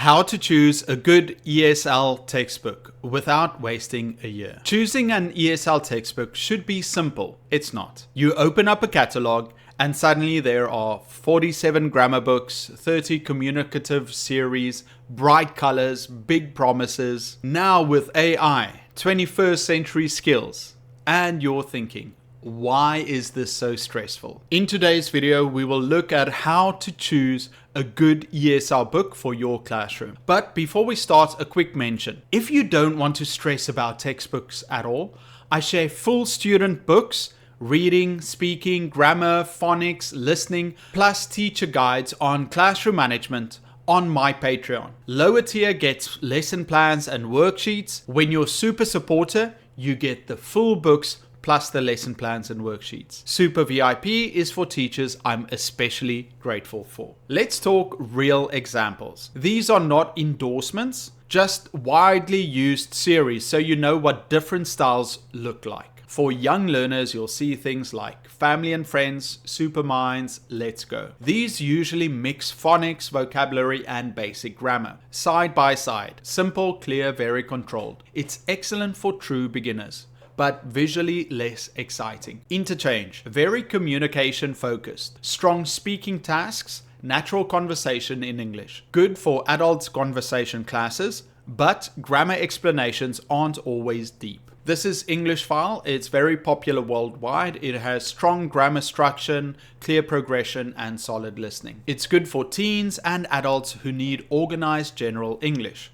How to choose a good ESL textbook without wasting a year. Choosing an ESL textbook should be simple. It's not. You open up a catalog and suddenly there are 47 grammar books, 30 communicative series, bright colors, big promises. Now with AI, 21st century skills, and you're thinking, why is this so stressful? In today's video, we will look at how to choose a good ESL book for your classroom. But before we start, a quick mention. If you don't want to stress about textbooks at all, I share full student books, reading, speaking, grammar, phonics, listening, plus teacher guides on classroom management on my Patreon. Lower tier gets lesson plans and worksheets. When you're super supporter, you get the full books plus the lesson plans and worksheets. Super VIP is for teachers I'm especially grateful for. Let's talk real examples. These are not endorsements, just widely used series so you know what different styles look like. For young learners, you'll see things like Family and Friends, Superminds, Let's Go. These usually mix phonics, vocabulary, and basic grammar. Side by side, simple, clear, very controlled. It's excellent for true beginners, but visually less exciting. Interchange, very communication focused. Strong speaking tasks, natural conversation in English. Good for adults conversation classes, but grammar explanations aren't always deep. This is English File. It's very popular worldwide. It has strong grammar structure, clear progression, and solid listening. It's good for teens and adults who need organized general English,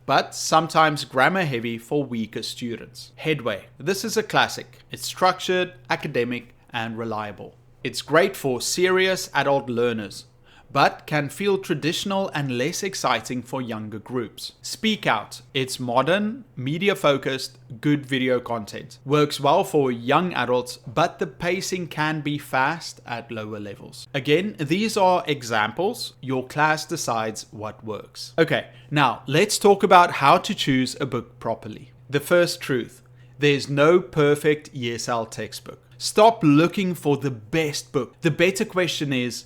but sometimes grammar heavy for weaker students. Headway. This is a classic. It's structured, academic, and reliable. It's great for serious adult learners, but can feel traditional and less exciting for younger groups. Speakout. It's modern, media-focused, good video content. Works well for young adults, but the pacing can be fast at lower levels. Again, these are examples. Your class decides what works. Okay, now let's talk about how to choose a book properly. The first truth: there's no perfect ESL textbook. Stop looking for the best book. The better question is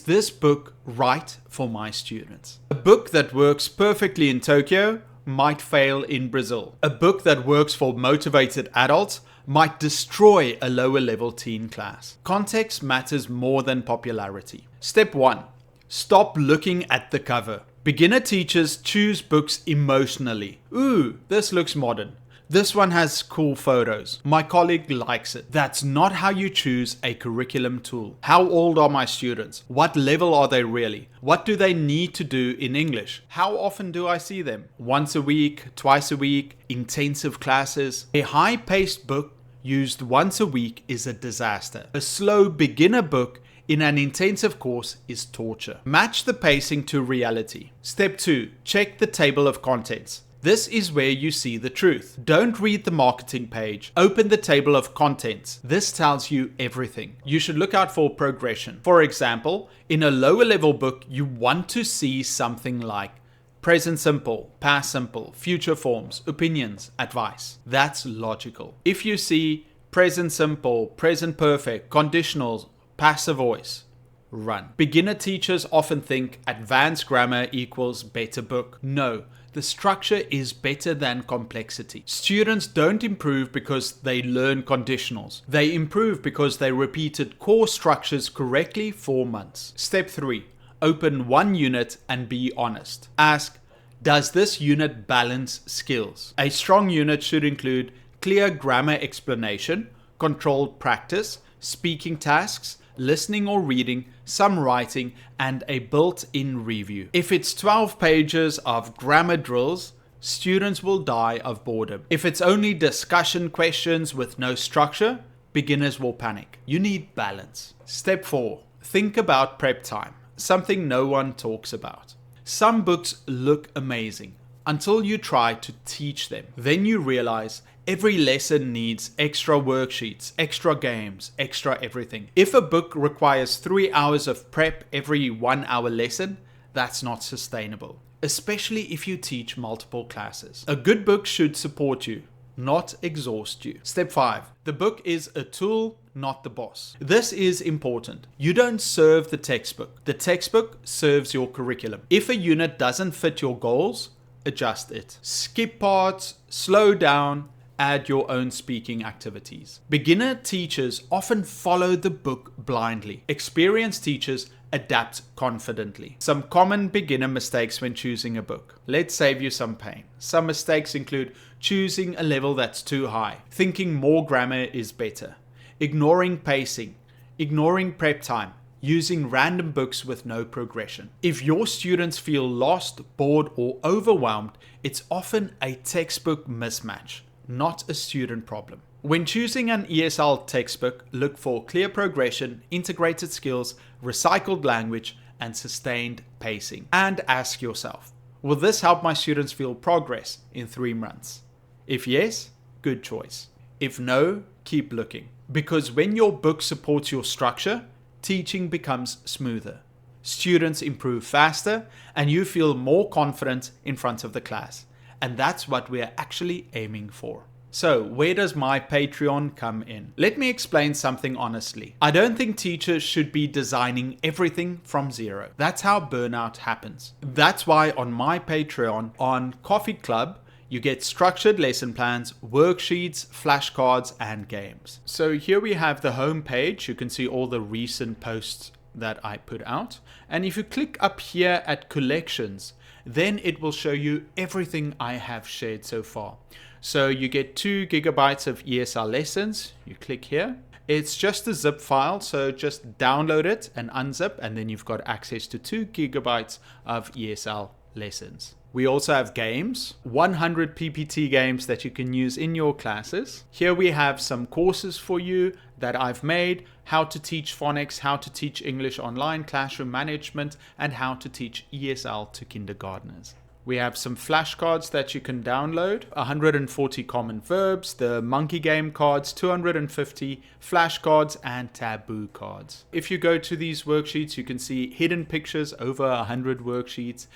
this book right for my students? A book that works perfectly in Tokyo might fail in Brazil. A book that works for motivated adults might destroy a lower level teen class. Context matters more than popularity. Step 1. Stop looking at the cover. Beginner teachers choose books emotionally. Ooh, this looks modern. This one has cool photos. My colleague likes it. That's not how you choose a curriculum tool. How old are my students? What level are they really? What do they need to do in English? How often do I see them? Once a week, twice a week, intensive classes. A high-paced book used once a week is a disaster. A slow beginner book in an intensive course is torture. Match the pacing to reality. Step 2. Check the table of contents. This is where you see the truth. Don't read the marketing page. Open the table of contents. This tells you everything. You should look out for progression. For example, in a lower level book, you want to see something like present simple, past simple, future forms, opinions, advice. That's logical. If you see present simple, present perfect, conditionals, passive voice, run. Beginner teachers often think advanced grammar equals better book. No. The structure is better than complexity. Students don't improve because they learn conditionals. They improve because they repeated core structures correctly for months. Step 3. Open one unit and be honest. Ask, does this unit balance skills? A strong unit should include clear grammar explanation, controlled practice, speaking tasks, listening or reading, some writing, and a built-in review. If it's 12 pages of grammar drills, students will die of boredom. If it's only discussion questions with no structure, beginners will panic. You need balance. Step 4. Think about prep time, something no one talks about. Some books look amazing until you try to teach them. Then you realize every lesson needs extra worksheets, extra games, extra everything. If a book requires 3 hours of prep every 1 hour lesson, that's not sustainable, especially if you teach multiple classes. A good book should support you, not exhaust you. Step 5. The book is a tool, not the boss. This is important. You don't serve the textbook. The textbook serves your curriculum. If a unit doesn't fit your goals, adjust it. Skip parts, slow down, add your own speaking activities. Beginner teachers often follow the book blindly. Experienced teachers adapt confidently. Some common beginner mistakes when choosing a book. Let's save you some pain. Some mistakes include choosing a level that's too high, thinking more grammar is better, ignoring pacing, ignoring prep time, using random books with no progression. If your students feel lost, bored, or overwhelmed, it's often a textbook mismatch, not a student problem. When choosing an ESL textbook, look for clear progression, integrated skills, recycled language, and sustained pacing. And ask yourself, will this help my students feel progress in 3 months? If yes, good choice. If no, keep looking. Because when your book supports your structure, teaching becomes smoother. Students improve faster, and you feel more confident in front of the class. And that's what we're actually aiming for. So, where does my Patreon come in? Let me explain something honestly. I don't think teachers should be designing everything from zero. That's how burnout happens. That's why on my Patreon, on Coffee Club, you get structured lesson plans, worksheets, flashcards, and games. So here we have the home page. You can see all the recent posts that I put out. And if you click up here at collections, then it will show you everything I have shared so far. So you get 2 gigabytes of ESL lessons. You click here. It's just a zip file, so just download it and unzip, and then you've got access to 2 gigabytes of ESL lessons. We also have games, 100 PPT games that you can use in your classes. Here we have some courses for you that I've made: how to teach phonics, how to teach English online, classroom management, and how to teach ESL to kindergartners. We have some flashcards that you can download, 140 common verbs, the monkey game cards, 250 flashcards, and taboo cards. If you go to these worksheets, you can see hidden pictures, over 100 worksheets.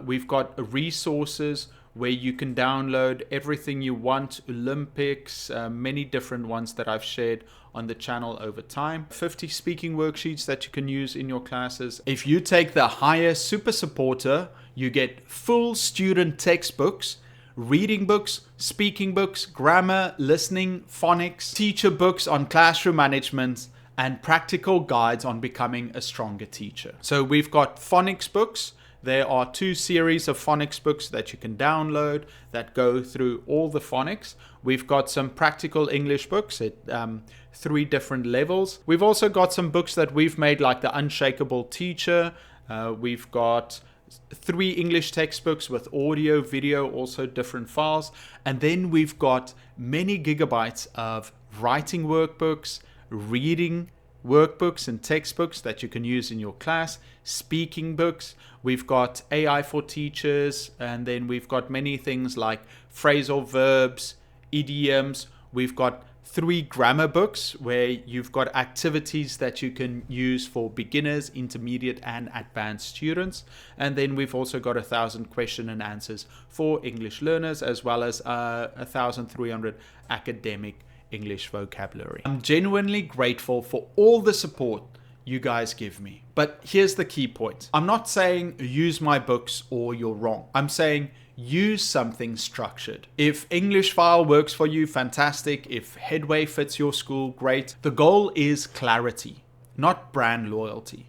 We've got resources where you can download everything you want, Olympics, many different ones that I've shared on the channel over time. 50 speaking worksheets that you can use in your classes. If you take the higher super supporter, you get full student textbooks, reading books, speaking books, grammar, listening, phonics, teacher books on classroom management, and practical guides on becoming a stronger teacher. So we've got phonics books. There are 2 series of phonics books that you can download that go through all the phonics. We've got some practical English books at 3 different levels. We've also got some books that we've made, like The Unshakable Teacher. We've got 3 English textbooks with audio, video, also different files. And then we've got many gigabytes of writing workbooks, reading workbooks and textbooks that you can use in your class, speaking books. We've got AI for teachers, and then we've got many things like phrasal verbs, idioms. We've got 3 grammar books where you've got activities that you can use for beginners, intermediate, and advanced students. And then we've also got 1,000 question and answers for English learners, as well as 1,300 academic English vocabulary. I'm genuinely grateful for all the support you guys give me. But here's the key point. I'm not saying use my books or you're wrong. I'm saying use something structured. If English file works for you, fantastic. If Headway fits your school, great. The goal is clarity, not brand loyalty.